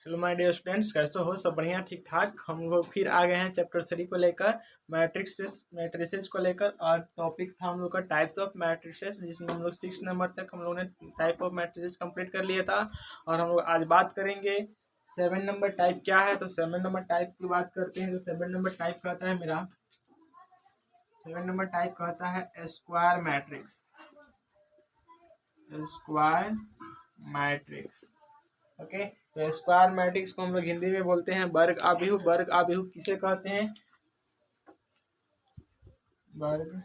Hello my dear students, कैसे हो? सब बढ़िया, ठीक ठाक। हम लोग फिर आ गए हैं चैप्टर 3 को लेकर, मैट्रिसेस को लेकर। और टॉपिक था हम लोग का टाइप्स ऑफ मैट्रिसेस, जिसमें हम लोग 6 नंबर तक हम लोग ने टाइप ऑफ मैट्रिसेस कंप्लीट कर लिया था। और हम लोग आज बात करेंगे 7 नंबर टाइप क्या है। तो 7 नंबर टाइप की बात करते हैं। तो 7 नंबर टाइप कहता है मेरा 7 नंबर टाइप कहता है square matrix. Square matrix, okay. तो स्क्वायर मैट्रिक्स को हम लोग हिंदी में बोलते हैं वर्ग अभिहु। वर्ग अभिहु किसे कहते हैं? वर्ग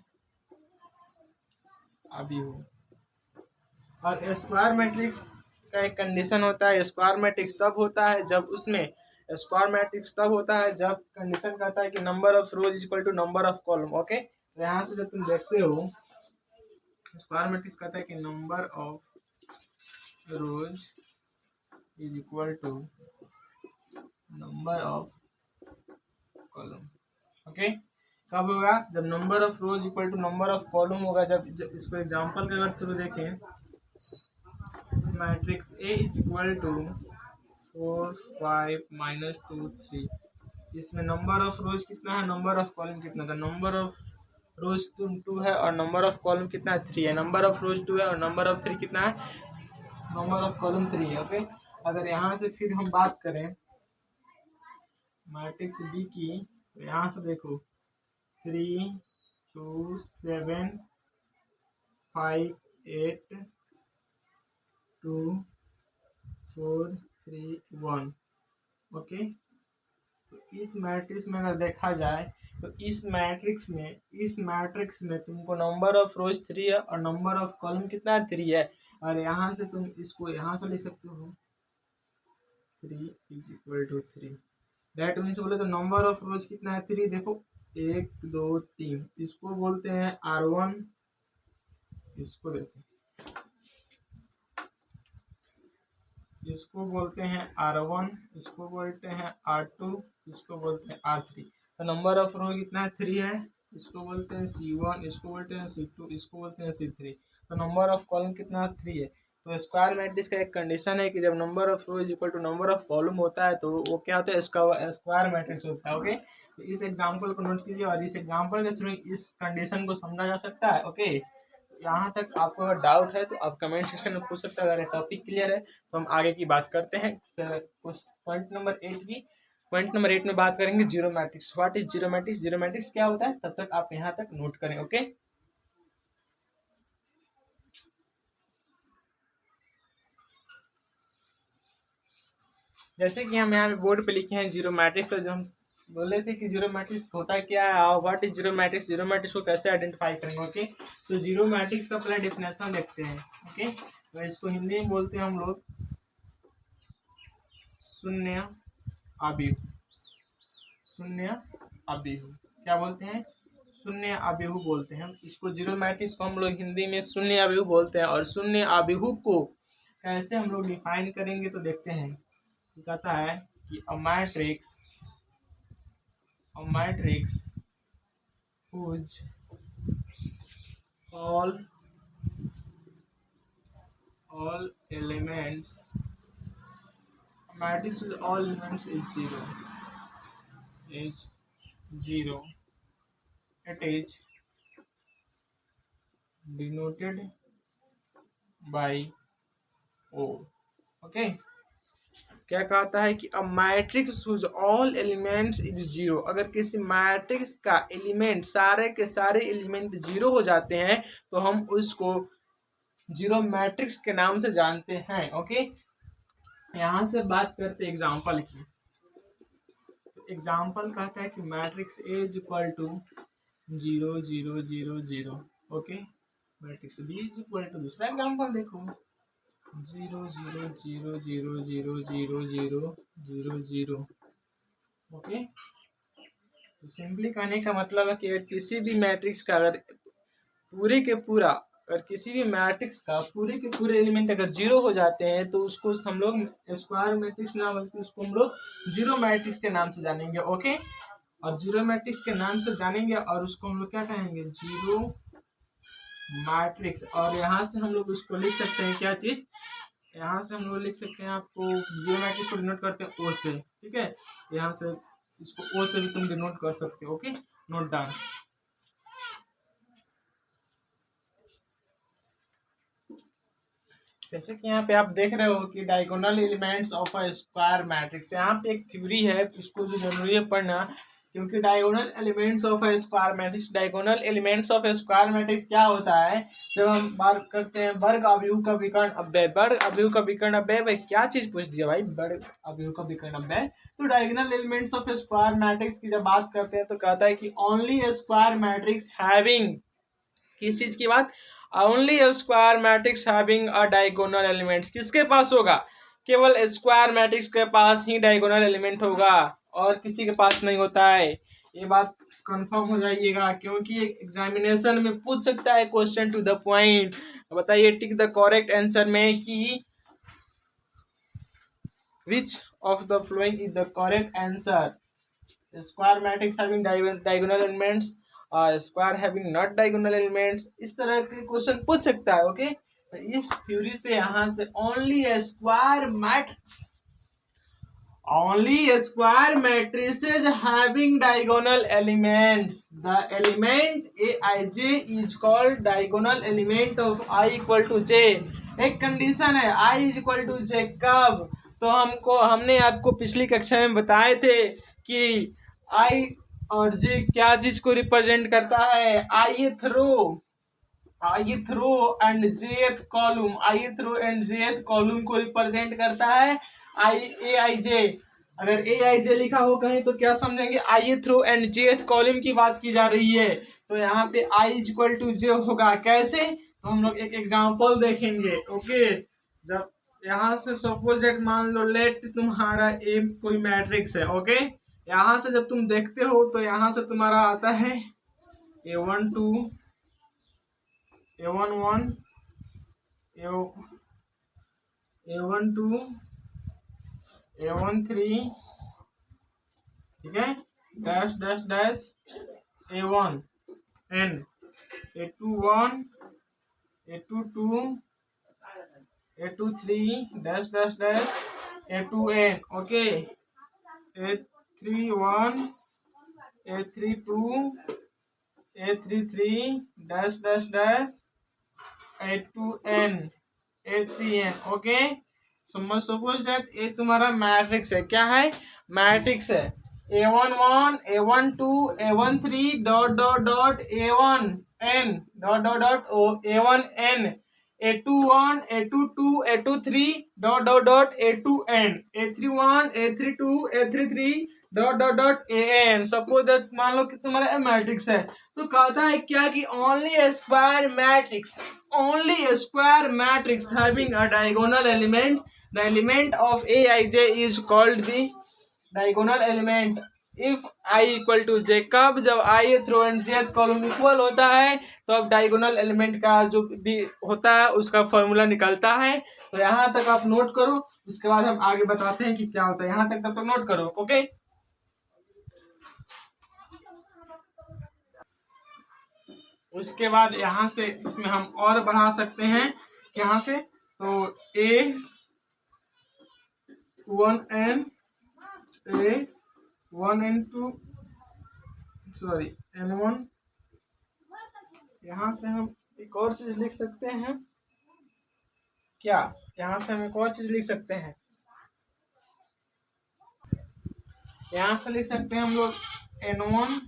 अभिहु। और स्क्वायर मैट्रिक्स का एक कंडीशन होता है। स्क्वायर मैट्रिक्स तब होता है जब उसमें स्क्वायर मैट्रिक्स तब होता है जब कंडीशन कहता है कि number of rows equal to number of column, okay. तो यहाँ से जब तुम देखते हो स्क्वायर मैट्रिक्स कहता है कि number of rows is equal to number of column, okay. कब होगा? जब number of rows equal to number of column होगा। जब इसको एग्जांपल के अगर थ्रू देखें, matrix A is equal to 4 5 -2 3, इसमें नंबर ऑफ रोज कितना है, नंबर ऑफ कॉलम कितना था? नंबर ऑफ रोज 2 है और नंबर ऑफ कॉलम कितना है? 3 है। नंबर ऑफ रोज 2 है और नंबर ऑफ 3 कितना है? नंबर ऑफ कॉलम 3 है, ओके। अगर यहाँ से फिर हम बात करें मैट्रिक्स बी की, तो यहाँ से देखो 3 2 7 5 8 2 4 3 1, ओके। तो इस मैट्रिक्स में अगर देखा जाए तो इस मैट्रिक्स में तुमको नंबर ऑफ रोज 3 है और नंबर ऑफ कॉलम कितना है? 3 है। और यहाँ से तुम इसको यहाँ से ले सकते हो 3 is equal to 3। That means बोले तो नंबर ऑफ रोज कितना है? 3। देखो 1 2 3, इसको बोलते हैं R1। इसको देखो, इसको बोलते हैं R1, इसको बोलते हैं R2, इसको बोलते हैं R3। तो नंबर ऑफ रो कितना है? 3 है। इसको बोलते हैं C1, इसको बोलते हैं C2, इसको बोलते हैं C3। तो नंबर ऑफ कॉलम कितना है? 3 है। तो स्क्वायर मैट्रिक्स का एक कंडीशन है कि जब number of row is equal to number of column होता है तो वो क्या होता है? स्क्वायर मैट्रिक्स होता है, ओके। तो इस एग्जाम्पल को नोट कीजिए और इस एग्जाम्पल के थ्रू इस कंडीशन को समझा जा सकता है, ओके। यहाँ तक आपको अगर डाउट है तो आप कमेंट सेक्शन में पूछ सकते हैं। अगर टॉपिक क्लियर है तो हम आगे की बात करते हैं। पॉइंट नंबर 8 की। पॉइंट नंबर 8 में बात करेंगे zero matrix. What is zero matrix? Zero matrix क्या होता है? तब तक आप यहाँ तक नोट करें, ओके। जैसे कि हम यहाँ पे बोर्ड पे लिखे हैं जीरो मैट्रिक्स, तो जो हम बोले थे कि जीरो मैट्रिक्स होता क्या है और what is zero matrix, zero matrix को कैसे आइडेंटिफाई करेंगे, ओके। तो जीरो मैट्रिक्स का पहला डेफिनेशन देखते हैं, ओके। तो इसको हिंदी में बोलते हैं हम लोग शून्य अभिहु। शून्य अभिहु क्या बोलते हैं? शून्य अभिहु बोलते हैं। इसको जीरो मैट्रिक्स को हम लोग हिंदी में शून्य अभिहु बोलते हैं। और शून्य अभिहु को कैसे हम लोग डिफाइन करेंगे तो देखते हैं। कहता है कि a matrix whose all elements is zero. It is denoted by O, okay। क्या कहता है कि अब matrix whose all elements is zero. अगर किसी मैट्रिक्स का एलिमेंट सारे के सारे एलिमेंट जीरो हो जाते हैं तो हम उसको जीरो मैट्रिक्स के नाम से जानते हैं, ओके। यहाँ से बात करते एग्जांपल की। तो एग्जांपल कहता है कि matrix A is equal to 0 0 0 0, okay. Matrix B is equal to, दूसरा एग्जांपल देखो 0 0 0 0 0 0 0 0 0, ओके। तो सिंपली कहने का मतलब है कि अगर किसी भी मैट्रिक्स का अगर किसी भी मैट्रिक्स का पूरे के पूरे एलिमेंट अगर जीरो हो जाते हैं तो उसको हम लोग स्क्वायर मैट्रिक्स ना बल्कि उसको हम लोग जीरो मैट्रिक्स के नाम से जानेंगे, ओके। और जीरो मैट्रिक्स के नाम से जानेंगे और उसको हम लोग क्या कहेंगे? Zero matrix. और यहाँ से हम लोग उसको लिख सकते हैं क्या चीज? यहाँ से हम लोग लिख सकते हैं, आपको जीरो मैट्रिक्स को डिनोट करते हैं ओ से, ठीक है। यहाँ से इसको ओ से भी तुम डिनोट कर सकते हो। Okay, note down. जैसे कि यहाँ पे आप देख रहे हो कि diagonal elements of a square matrix, यहाँ पे एक थ्योरी है, इसको जो जरूरी है पढ़ना, क्योंकि diagonal elements of a square matrix, diagonal elements of a square matrix क्या होता है, जब हम बात करते हैं वर्ग अवयव का विकर्ण अव्यय, वर्ग अवयव का विकर्ण अव्यय, भाई क्या चीज पूछ दिया भाई, वर्ग अवयव का विकर्ण अव्यय। तो diagonal elements of square matrix की जब बात करते हैं तो कहता है कि only a square matrix having, किस चीज की बात, only a square matrix having a diagonal elements, किसके पास होगा, केवल स्क्वायर मैट्रिक्स के पास ही डायगोनल एलिमेंट होगा और किसी के पास नहीं होता है। ये बात कंफर्म हो जाइएगा, क्योंकि एग्जामिनेशन में पूछ सकता है क्वेश्चन टू द पॉइंट। बताइए टिक द करेक्ट आंसर में कि which of the following is the correct answer, square matrix having diagonal elements, square having not diagonal elements, इस तरह के क्वेश्चन पूछ सकता है। ओके, तो इस थ्योरी से यहाँ से only a square matrix, only square matrices having diagonal elements, the element aij is called diagonal element of I equal to j। एक कंडीशन है I is equal to j, कब, तो हमने आपको पिछली कक्षा में बताए थे कि I और j क्या चीज को रिप्रेजेंट करता है, ith row and jth column, ith row and jth column को रिप्रेजेंट करता है aij। अगर aij लिखा हो कहीं तो क्या समझेंगे, ith row and jth column की बात की जा रही है, तो यहाँ पे I इक्वल टू j होगा। कैसे, तो हम लोग एक एग्जांपल देखेंगे। ओके, जब यहाँ से सपोज दैट मान लो लेट तुम्हारा ए कोई मैट्रिक्स है। ओके, यहाँ से जब तुम देखते हो तो यहाँ से तुम्हारा आता है A12 A11 A12 A13, ठीक है, dash dash dash A1 N, A21 A22 A23 dash dash dash A2N। Okay, A31 A32 A33 dash dash dash A2N A3N। Okay, suppose that A तुम्हारा मैट्रिक्स है, क्या है, मैट्रिक्स है, A11 A12 A13 dot dot dot A1N dot dot dot A1N A21 A22 A23 dot dot dot A2N A31 A32 A33 dot dot dot AN। Suppose that मान लो कि तुम्हारा matrix है, तो कहता है क्या कि only a square matrix, only a square matrix having a diagonal elements, the element of aij is called the diagonal element if I equal to j। कब, जब ith row and jth column equal होता है तो अब diagonal element का जो भी होता है उसका फॉर्मूला निकलता है। तो यहाँ तक आप नोट करो, उसके बाद हम आगे बताते हैं कि क्या होता है, यहाँ तक तब तक नोट करो। ओके, उसके बाद यहाँ से इसमें हम और बढ़ा सकते हैं यहाँ से, तो A1N A1N2 सॉरी N1, यहाँ से हम एक और चीज लिख सकते हैं, क्या, यहाँ से हम एक और चीज लिख सकते हैं, यहाँ से लिख सकते हैं हम लोग N1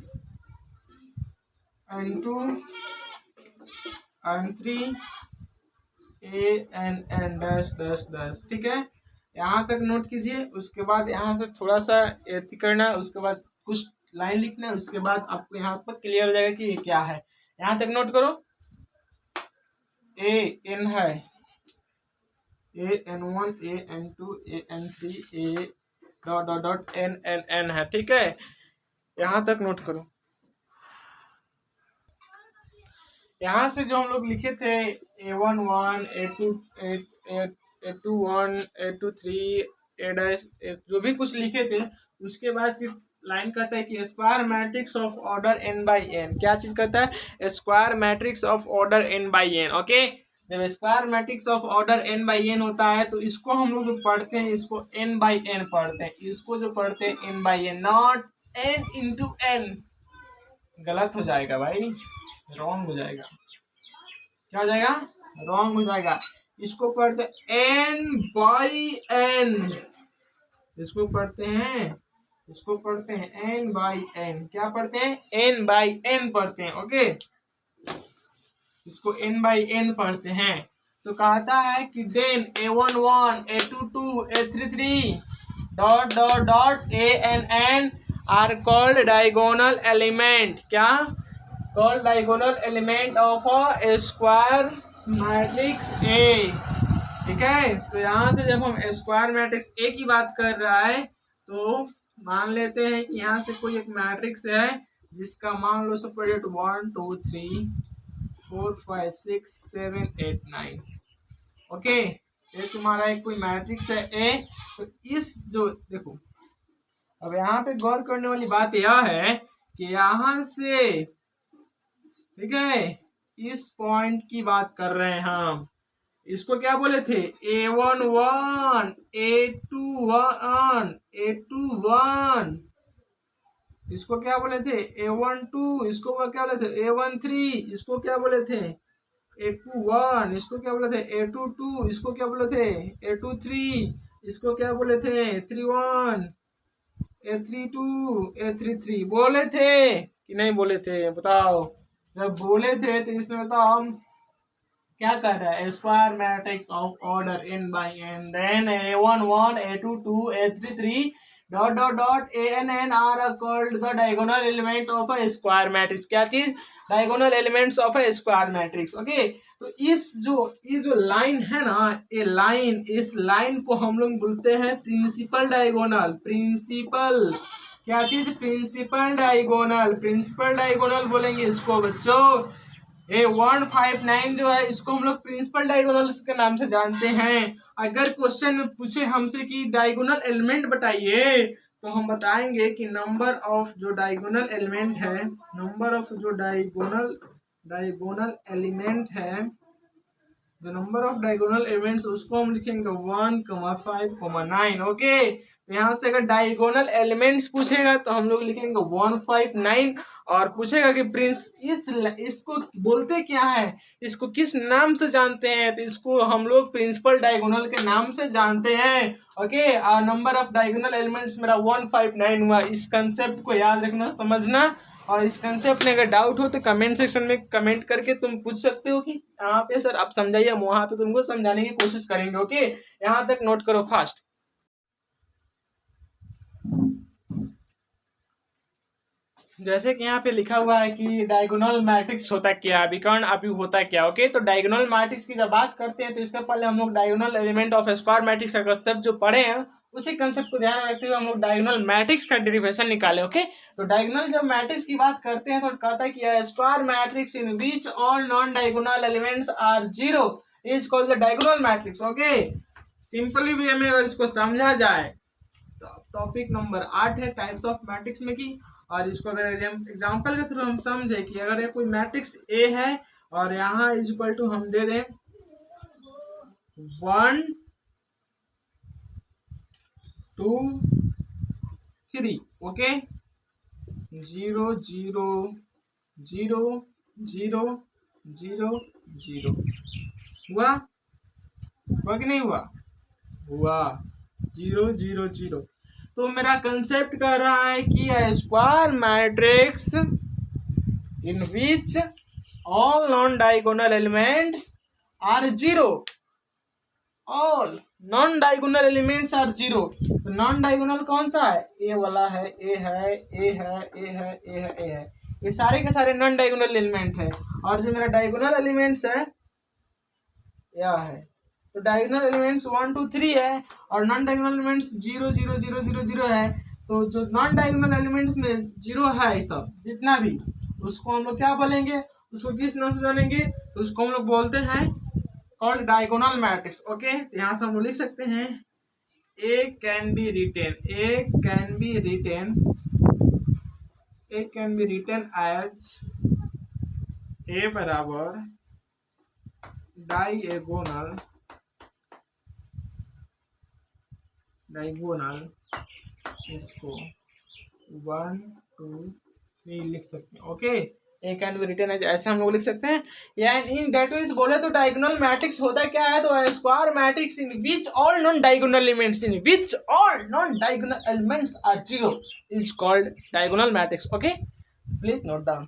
N2 N3 AN dash dash dash. ठीक है, यहाँ तक नोट कीजिए। उसके बाद यहाँ से थोड़ा सा एथी करना, उसके बाद कुछ लाइन लिखना, उसके बाद आपको यहाँ पर क्लियर हो जाएगा कि ये क्या है। यहाँ तक नोट करो, AN है, AN1 AN2 AN3 A dot dot dot N है। ठीक है, यहाँ तक नोट करो। यहाँ से जो हम लोग लिखे थे A11 A21 A23 A' जो भी कुछ लिखे थे, उसके बाद फिर लाइन कहता है कि square matrix of order n by n। क्या चीज कहता है, square matrix of order n by n। Okay, जब square matrix of order n by n होता है तो इसको हम लोग जो पढ़ते हैं इसको n बाई n पढ़ते हैं, इसको जो पढ़ते हैं n by n, not n into n। गलत हो जाएगा भाई, रॉन्ग हो जाएगा। क्या हो जाएगा? रॉन्ग हो जाएगा। इसको पढ़ते n बाई n, इसको पढ़ते हैं, इसको पढ़ते हैं n बाई n। क्या पढ़ते हैं? n बाई n पढ़ते हैं। ओके, इसको n बाई n पढ़ते हैं। तो कहता है कि then a11 a22 a33 dot dot dot a are called diagonal element. क्या? Called diagonal element of a square matrix A. ठीक है, तो यहाँ से जब हम स्क्वायर मैट्रिक्स ए की बात कर रहा है तो मान लेते हैं कि यहाँ से कोई एक मैट्रिक्स है जिसका मान लो सपोज 1 2 3 4 5 6 7 8 9। ओके, ये तुम्हारा एक कोई मैट्रिक्स है ए। तो इस जो देखो, अब यहाँ पे गौर करने वाली बात यह है कि यहाँ से, ठीक है, इस पॉइंट की बात कर रहे हैं हम। इसको क्या बोले थे? a11 a21 a21। इसको क्या बोले थे? a12। इसको क्या बोले थे? a13। इसको क्या बोले थे? a21। इसको क्या बोले थे? a22। इसको क्या बोले थे? a23। इसको क्या बोले थे? a31 a32 a33। बोले थे कि नहीं बोले थे? बताओ। जब बोले थे तो इसमें बताओ हम क्या कर रहा है? Square matrix of order n by n, then a11 a22 a33 dot dot dot an are called the diagonal element of a square matrix. क्या चीज? Diagonal elements of a square matrix. Okay, तो ये जो line है ना, ये line, इस line को हम लोग बोलते हैं प्रिंसिपल डायगोनल। प्रिंसिपल क्या चीज? Principal diagonal. प्रिंसिपल डायगोनल बोलेंगे इसको बच्चों। A159 जो है इसको हम लोग प्रिंसिपल डायगोनल के नाम से जानते हैं। अगर क्वेश्चन में पूछे हमसे कि डायगोनल एलिमेंट बताइए तो हम बताएंगे कि नंबर ऑफ जो डायगोनल एलिमेंट है, नंबर ऑफ जो डायगोनल एलिमेंट है, जो नंबर ऑफ डायगोनल एलिमेंट्स उसको हम लिखेंगे 1, 5, 9। ओके, यहाँ से अगर डायगोनल एलिमेंट्स पूछेगा तो हम लोग लिखेंगे 1, 5, 9। और पूछेगा कि प्रिंस इसको बोलते क्या है, इसको किस नाम से जानते हैं, तो इसको हम लोग प्रिंसिपल डायगोनल के नाम से जानते हैं। ओके, और नंबर ऑफ डायगोनल एलिमेंट्स मेरा 1, 5, 9 हुआ। इस कंसेप्ट को याद रखना, समझना। और इस कंसेप्ट में अगर डाउट हो तो कमेंट सेक्शन में कमेंट करके तुम पूछ सकते हो कि यहाँ पे सर आप समझाइए, हम वहां पे तुमको समझाने की कोशिश करेंगे। ओके, यहाँ तक नोट करो फास्ट। जैसे कि यहाँ पे लिखा हुआ है कि डायगोनल मैट्रिक्स होता क्या, विकर्ण अभी होता क्या। ओके, तो डायगोनल मैट्रिक्स की जब बात करते हैं तो इसके पहले हम लोग diagonal element of square matrix का कंसेप्ट जो पढ़े हैं उसी कंसेप्ट को ध्यान में रखते हुए हम लोग डायगोनल मैट्रिक्स का डेरिवेशन निकाले। ओके, तो डायगोनल जब मैट्रिक्स की बात करते हैं तो कहता है कि square matrix in which all non diagonal elements are zero is called the diagonal matrix. Okay, simply way में अगर इसको समझा जाए तो टॉपिक नंबर 8 है टाइप्स ऑफ मैट्रिक्स में की। और इसको अगर एग्जांपल के थ्रू हम समझे कि अगर ये कोई मैट्रिक्स ए है और यहाँ इज इक्वल टू हम दे दें 1 2 3। ओके, 0 0 0 0 0 0 हुआ कि नहीं हुआ? हुआ 0 0 0। तो मेरा कंसेप्ट कर रहा है कि square matrix in which all non diagonal elements are zero, all non diagonal elements are zero. तो नॉन डायगोनल कौन सा है? ए वाला है, ए है, ए है, ए है, ए है, ए है। ये सारे के सारे नॉन डायगोनल एलिमेंट है। और जो मेरा डायगोनल एलिमेंट्स है यह है। तो डायगोनल एलिमेंट्स 1 2 3 है और नॉन डायगोनल एलिमेंट्स 0 0 0 0 0 है। तो जो नॉन डायगोनल एलिमेंट्स में 0 है सब जितना भी, उसको हम लोग क्या बोलेंगे? उसको किस नाम से जानेंगे? तो उसको हम लोग बोलते हैं कॉल्ड डायगोनल मैट्रिक्स। ओके, तो यहाँ से हम लोग लिख सकते हैं A can be written as A बराबर डायगोनल इसको 1 2 3 लिख सकते हैं। Okay, A can be written as, ऐसे हम लोग लिख सकते हैं। या इन दैट मींस बोले तो डायगोनल मैट्रिक्स होता क्या है, तो square matrix in which all non diagonal elements are zero is called diagonal matrix. Okay, please note down.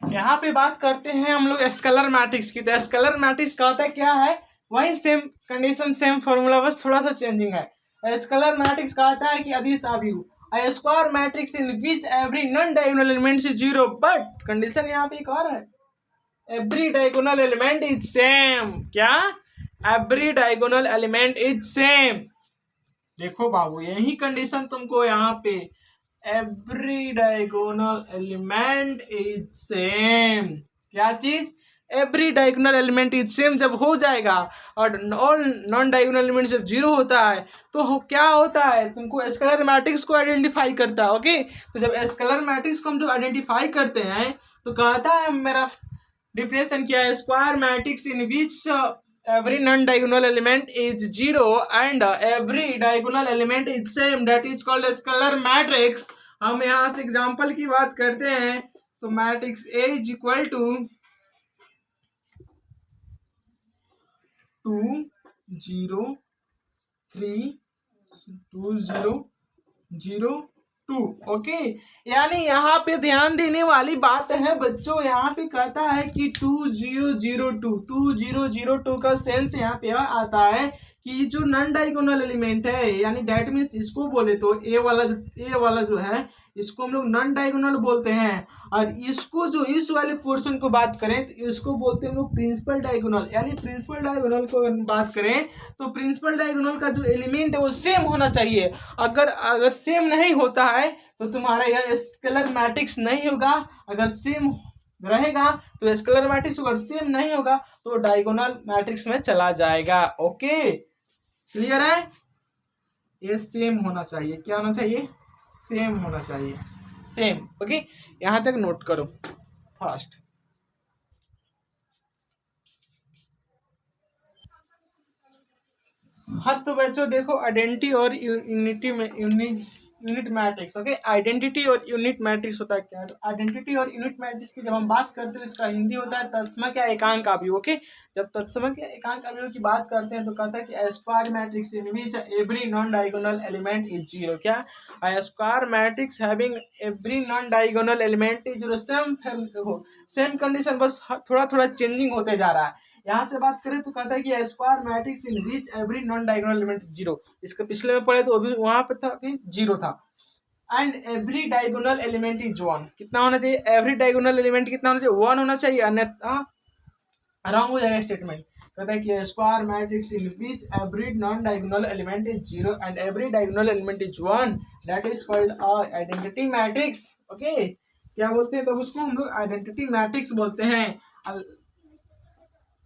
यहाँ पे बात करते हैं हम लोग स्केलर मैट्रिक्स की। तो स्केलर मैट्रिक्स का होता है क्या है, वही सेम कंडीशन सेम फॉर्मूला, बस थोड़ा सा चेंजिंग है। स्केलर मैट्रिक्स का होता है कि अदिश अवयव, a square matrix in which every non-diagonal element is zero, but condition यहाँ पे एक और है, every diagonal element is same। क्या, every diagonal element is same। देखो बाबू, यही कंडीशन तुमको यहाँ पे every diagonal element is same, क्या चीज, every diagonal element is same जब हो जाएगा और ऑल नॉन डायगोनल एलिमेंट जब जीरो होता है तो क्या होता है, तुमको स्केलर मैट्रिक्स को आइडेंटिफाई करता है। ओके, तो जब स्केलर मैट्रिक्स को हम जो आइडेंटिफाई करते हैं तो कहता है, मेरा डिफिनेशन क्या है, square matrix in which every non-diagonal element is zero and every diagonal element is same, that is called a scalar matrix। हम यहाँ से एग्जांपल की बात करते हैं तो matrix A is equal to 2 0 3 2 0 0 2। Okay, यानी यहाँ पे ध्यान देने वाली बात है बच्चों, यहाँ पे कहता है कि 2002 का सेंस यहाँ पे आता है कि जो नॉन डायगोनल एलिमेंट है, यानी डेट मीन्स इसको बोले तो ए वाला जो है इसको हम लोग नॉन डायगोनल बोलते हैं, और इसको जो इस वाले पोर्शन को बात करें तो इसको बोलते हैं हम लोग प्रिंसिपल डायगोनल। यानी प्रिंसिपल डायगोनल को बात करें तो प्रिंसिपल डायगोनल का जो एलिमेंट है वो सेम होना चाहिए। अगर सेम नहीं होता है तो तुम्हारा यह स्केलर मैट्रिक्स नहीं होगा। अगर सेम रहेगा तो स्केलर मैट्रिक्स, अगर सेम नहीं होगा तो डायगोनल मैट्रिक्स में चला जाएगा। ओके, क्लियर है, ये सेम होना चाहिए, क्या होना चाहिए, सेम होना चाहिए, सेम। ओके, यहां तक नोट करो फास्ट। हाँ तो बच्चों देखो, आइडेंटिटी और यूनिट मैट्रिक्स। ओके, आइडेंटिटी और यूनिट मैट्रिक्स होता है क्या, तो आइडेंटिटी और यूनिट मैट्रिक्स की जब हम बात करते हैं इसका हिंदी होता है तत्सम क्या एकांक अवयव। ओके, जब तत्सम के एकांक अवयव की बात करते हैं तो कहता है कि square matrix in which every non diagonal element is zero. क्या, square matrix having every non diagonal element is zero. Same condition, बस थोड़ा थोड़ा चेंजिंग होते जा रहा है। यहाँ से बात करें तो कहता है कि square matrix in which every non diagonal element zero. इसके पिछले में पढ़े तो अभी वहां पर था कि जीरो था। And every diagonal element is one, कितना होना चाहिए, एवरी डायगोनल एलिमेंट कितना होना चाहिए, वन होना चाहिए, अन्यथा रॉन्ग हो जाएगा स्टेटमेंट। कहता है कि square matrix in which every non diagonal element is zero and every diagonal element is one, that is called identity matrix. Okay, क्या बोलते हैं, तो उसको हम लोग आइडेंटिटी मैट्रिक्स बोलते हैं।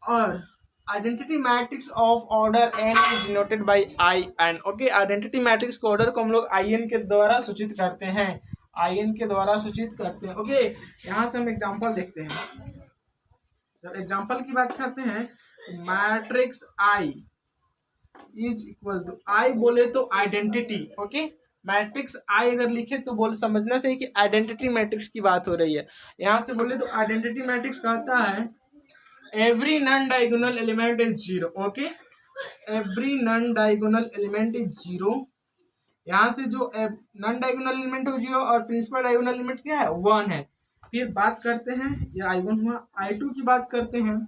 और identity matrix of order n is denoted by I N. Okay, identity matrix के ऑर्डर को हम लोग आई एन के द्वारा सूचित करते हैं, आई एन के द्वारा सूचित करते हैं। ओके, यहाँ से हम एग्जांपल देखते हैं। जब एग्जांपल की बात करते हैं, matrix I is equal to, I बोले तो आइडेंटिटी। ओके, मैट्रिक्स आई अगर लिखे तो बोल समझना चाहिए कि आइडेंटिटी मैट्रिक्स की बात हो रही है। यहाँ से बोले तो आइडेंटिटी मैट्रिक्स कहता है every non-diagonal element is zero। okay, every non-diagonal element is zero। यहाँ से जो नॉन डायगोनल एलिमेंट हो जीरो और प्रिंसिपल डायगोनल एलिमेंट क्या है, वन है। फिर बात करते हैं, ये I1 हुआ, I2 की बात करते हैं,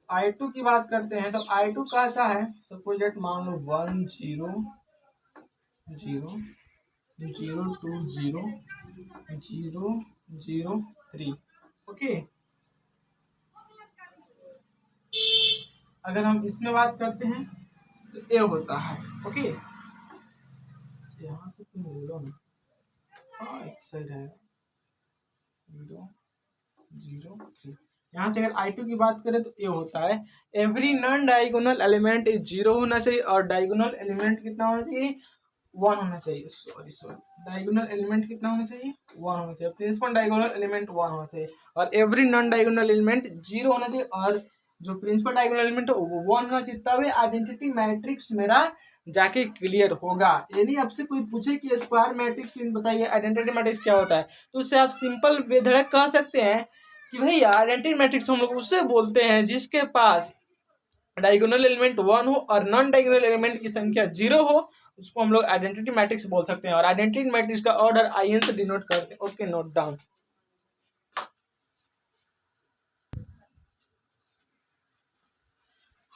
I2 की बात करते हैं तो I2 कहता है सपोज दैट मान लो 1 0 0 0 2 0 0 0 3। ओके, अगर हम इसमें बात करते हैं तो ए होता है। ओके, यहाँ से तुम बोलो ना, हाँ एक साइड है 0 0 3। यहाँ से अगर I2 की बात करें तो ए होता है every non diagonal element is zero होना चाहिए और डायगोनल एलिमेंट कितना होना चाहिए, वन होना चाहिए, सॉरी डायगोनल एलिमेंट कितना होना चाहिए, वन होना चाहिए। प्रिंसिपल डायगोनल एलिमेंट वन होना चाहिए और every non diagonal element zero होना चाहिए और जो प्रिंसिपल डायगोनल एलिमेंट है वो वन होना चाहिए, तब आइडेंटिटी मैट्रिक्स मेरा जाके क्लियर होगा। यानी आपसे कोई पूछे कि स्क्वायर मैट्रिक्स बताइए आइडेंटिटी मैट्रिक्स क्या होता है, तो उससे आप सिंपल बेधड़क कह सकते हैं कि भैया आइडेंटिटी मैट्रिक्स हम लोग उससे बोलते हैं जिसके पास डायगोनल एलिमेंट वन हो और नॉन डायगोनल एलिमेंट की संख्या जीरो हो, उसको हम लोग आइडेंटिटी मैट्रिक्स बोल सकते हैं। और आइडेंटिटी मैट्रिक्स का ऑर्डर आई से डिनोट करते हैं। Okay, note down.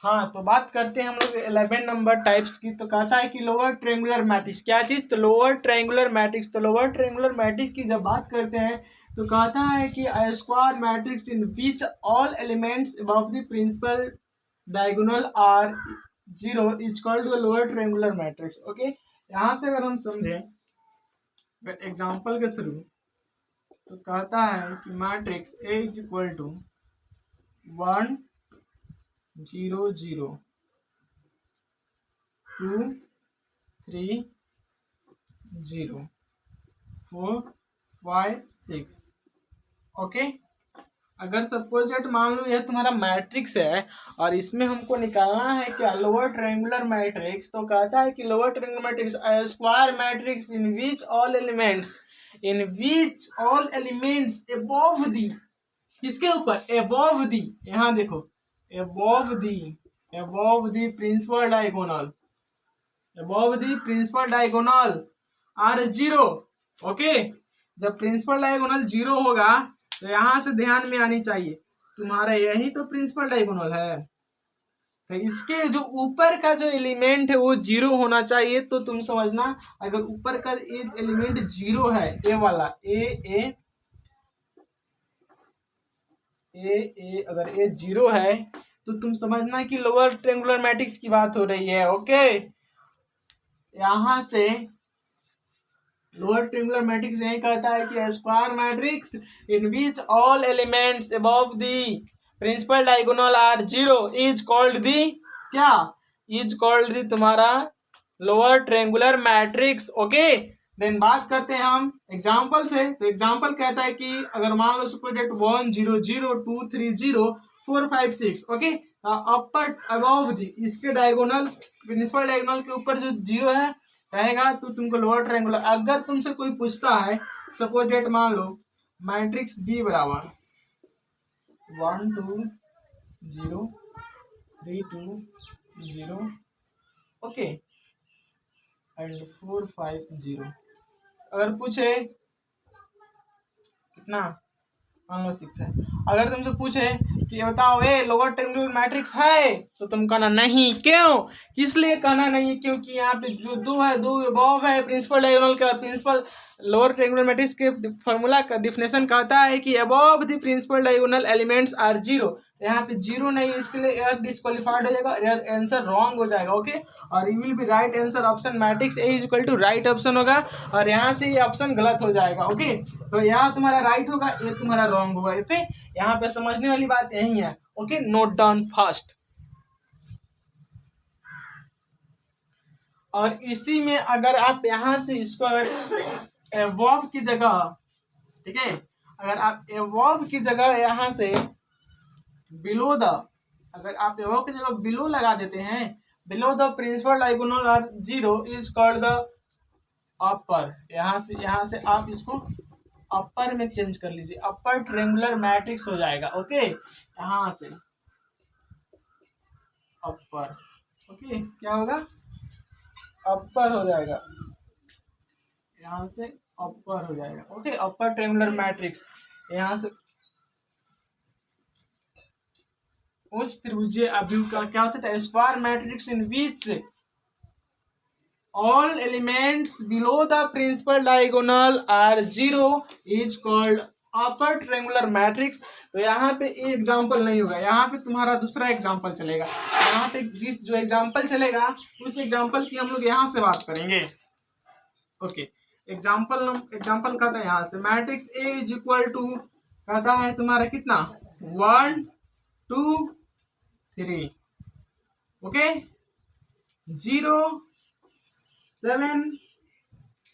हाँ, तो बात करते हैं हम लोग 11 नंबर टाइप्स की। तो कहता है कि लोअर ट्रायंगुलर मैट्रिक्स, क्या चीज, तो लोअर ट्रायंगुलर मैट्रिक्स। तो लोअर ट्रायंगुलर मैट्रिक्स की जब बात करते हैं तो कहता है कि a square matrix in which all elements above the principal diagonal are zero is called the lower triangular matrix. Okay, यहाँ से अगर हम समझें एग्जाम्पल के थ्रू, तो कहता है कि matrix A is equal to 1 0 0 2 3 0 4 5 6। Okay, अगर सपोज दैट मान लो यह तुम्हारा मैट्रिक्स है और इसमें हमको निकालना है क्या, लोअर ट्रायंगुलर मैट्रिक्स। तो कहता है कि lower triangular matrix a square matrix in which all elements above the, किसके ऊपर, अबव दी, यहाँ देखो above the principal diagonal are zero. Okay, जब प्रिंसिपल डायगोनल जीरो होगा तो यहां से ध्यान में आनी चाहिए, तुम्हारा यही तो प्रिंसिपल डायगोनल है, तो इसके जो ऊपर का जो एलिमेंट है वो जीरो होना चाहिए। तो तुम समझना, अगर ऊपर का एलिमेंट जीरो है, ए वाला अगर ए जीरो है तो तुम समझना कि लोअर ट्रायंगुलर मैट्रिक्स की बात हो रही है। ओके, यहां से लोअर ट्रायंगुलर मैट्रिक्स यही कहता है कि square matrix in which all elements above the principal diagonal are zero is called the, क्या, इज कॉल्ड दी तुम्हारा lower triangular matrix. Okay, then बात करते हैं हम एग्जाम्पल से। तो एग्जाम्पल कहता है कि अगर मान लो suppose that 1 0 0 2 3 0 4 5 6। Okay, upper above the, इसके डायगोनल प्रिंसिपल डायगोनल के ऊपर जो जीरो है रहेगा तो तुमको लोअर ट्रायंगुलर। अगर तुमसे कोई पूछता है सपोज डेट मान लो मैट्रिक्स बी बराबर 1 2 0 3 2 0 ओके एंड 4 5 0, अगर पूछे कितना, मान लो 6 है, अगर तुमसे पूछे कि बताओ ये लोअर ट्रायंगुलर मैट्रिक्स है, तो तुम कहना नहीं। क्यों, किस लिए कहना नहीं, क्योंकि यहाँ पे जो दो है, दो अबव है प्रिंसिपल डायगोनल का, प्रिंसिपल लोअर ट्रायंगुलर मैट्रिक्स के फॉर्मूला का डिफिनेशन कहता है कि above the principal diagonal elements are zero. यहाँ पे जीरो नहीं, इसके लिए एयर डिस्क्वालीफाइड हो जाएगा, एयर आंसर रॉन्ग हो जाएगा। ओके, और you will be right answer option matrix A is equal to right option होगा और यहाँ से ये ऑप्शन गलत हो जाएगा। ओके, तो यहाँ तुम्हारा राइट होगा, ये तुम्हारा रॉन्ग होगा। ओके, यहाँ पे समझने वाली बात यही है। Okay, note down fast. और इसी में अगर आप यहाँ से इसको अगर एवॉव की जगह, ठीक है, अगर आप एवॉव की जगह यहाँ से बिलो द, अगर आप एवॉव की जगह बिलो लगा देते हैं, below the principal diagonal are zero is called the upper. यहाँ से आप इसको अपर में चेंज कर लीजिए, अपर ट्रायंगुलर मैट्रिक्स हो जाएगा। ओके, यहाँ से अपर, ओके क्या होगा, अपर हो जाएगा, यहाँ से अपर हो जाएगा। ओके, अपर ट्रायंगुलर मैट्रिक्स, यहाँ से उच्च त्रिभुजीय अभियुक्त का क्या होता है, square matrix in which all elements below the principal diagonal are zero is called upper triangular matrix. तो यहाँ पे एक एग्जाम्पल नहीं होगा, यहाँ पे तुम्हारा दूसरा एग्जाम्पल चलेगा। यहाँ पे जो एग्जाम्पल चलेगा उस एग्जाम्पल की हम लोग यहाँ से बात करेंगे। ओके, एग्जाम्पल कहता है यहाँ से matrix A is equal to, कहता है तुम्हारा कितना, 1 2 3, ओके 0 7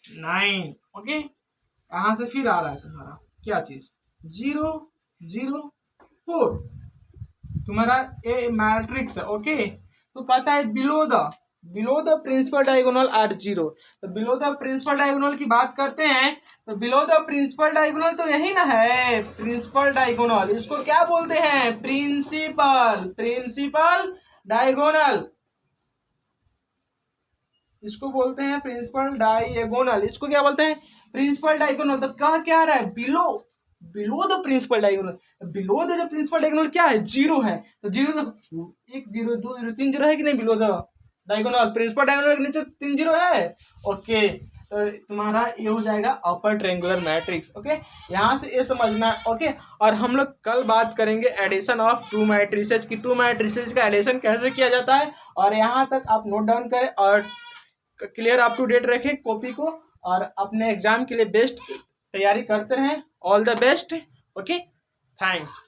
9। ओके, यहाँ से फिर आ रहा है तुम्हारा क्या चीज 0 0 4 तुम्हारा ए मैट्रिक्स है। ओके, तो कहता है below the principal diagonal at 0। तो बिलो द प्रिंसिपल डायगोनल की बात करते हैं, तो बिलो द प्रिंसिपल डायगोनल तो यही ना है, प्रिंसिपल डायगोनल। इसको क्या बोलते हैं? प्रिंसिपल डायगोनल, इसको बोलते हैं प्रिंसिपल डायगोनल। इसको क्या बोलते हैं? Principal diagonal. तो कहा क्या रहा है? Below the principal diagonal. Below the जो प्रिंसिपल डायगोनल क्या है? 0 है। तो 0 1 0 2 0 3 0 है कि नहीं? Below the diagonal, principal diagonal के नीचे 3 0 है। ओके, तो तुम्हारा ये हो जाएगा अपर ट्रायंगुलर मैट्रिक्स। ओके, यहाँ से ये समझना। ओके, और हम लोग कल बात करेंगे एडिशन ऑफ टू मैट्रिसेस की, टू मैट्रिसेस का एडिशन कैसे किया जाता है। और यहाँ तक आप नोट डाउन करें और क्लियर अप टू डेट रखें कॉपी को, और अपने एग्जाम के लिए बेस्ट तैयारी करते रहें। All the best. Okay, thanks.